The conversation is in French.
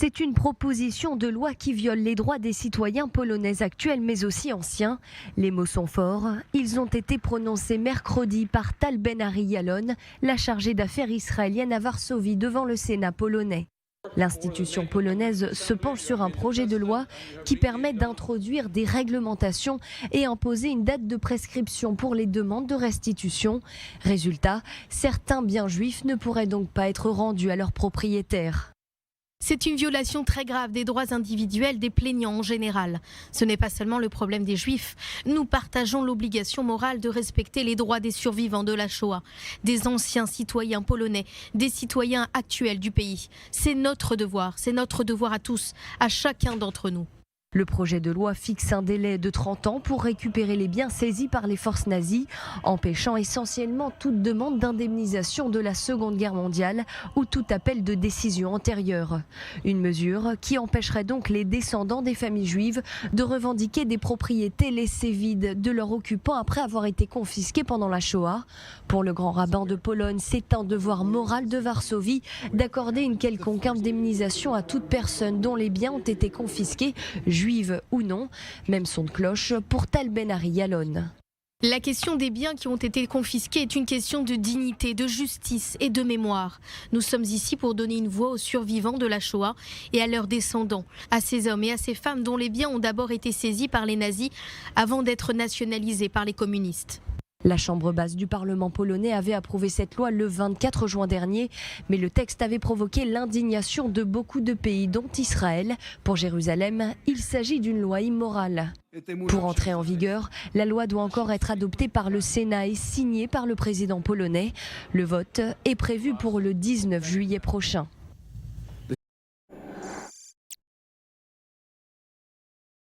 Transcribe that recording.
C'est une proposition de loi qui viole les droits des citoyens polonais actuels mais aussi anciens. Les mots sont forts. Ils ont été prononcés mercredi par Tal Ben-Ari Yalon, la chargée d'affaires israélienne à Varsovie devant le Sénat polonais. L'institution polonaise se penche sur un projet de loi qui permet d'introduire des réglementations et imposer une date de prescription pour les demandes de restitution. Résultat, certains biens juifs ne pourraient donc pas être rendus à leurs propriétaires. C'est une violation très grave des droits individuels des plaignants en général. Ce n'est pas seulement le problème des Juifs. Nous partageons l'obligation morale de respecter les droits des survivants de la Shoah, des anciens citoyens polonais, des citoyens actuels du pays. C'est notre devoir à tous, à chacun d'entre nous. Le projet de loi fixe un délai de 30 ans pour récupérer les biens saisis par les forces nazies, empêchant essentiellement toute demande d'indemnisation de la Seconde Guerre mondiale ou tout appel de décision antérieure. Une mesure qui empêcherait donc les descendants des familles juives de revendiquer des propriétés laissées vides de leurs occupants après avoir été confisquées pendant la Shoah. Pour le grand rabbin de Pologne, c'est un devoir moral de Varsovie d'accorder une quelconque indemnisation à toute personne dont les biens ont été confisqués, juive ou non. Même son de cloche pour Tal Ben-Ari Yalon. La question des biens qui ont été confisqués est une question de dignité, de justice et de mémoire. Nous sommes ici pour donner une voix aux survivants de la Shoah et à leurs descendants, à ces hommes et à ces femmes dont les biens ont d'abord été saisis par les nazis avant d'être nationalisés par les communistes. La Chambre basse du Parlement polonais avait approuvé cette loi le 24 juin dernier, mais le texte avait provoqué l'indignation de beaucoup de pays, dont Israël. Pour Jérusalem, il s'agit d'une loi immorale. Pour entrer en vigueur, la loi doit encore être adoptée par le Sénat et signée par le président polonais. Le vote est prévu pour le 19 juillet prochain.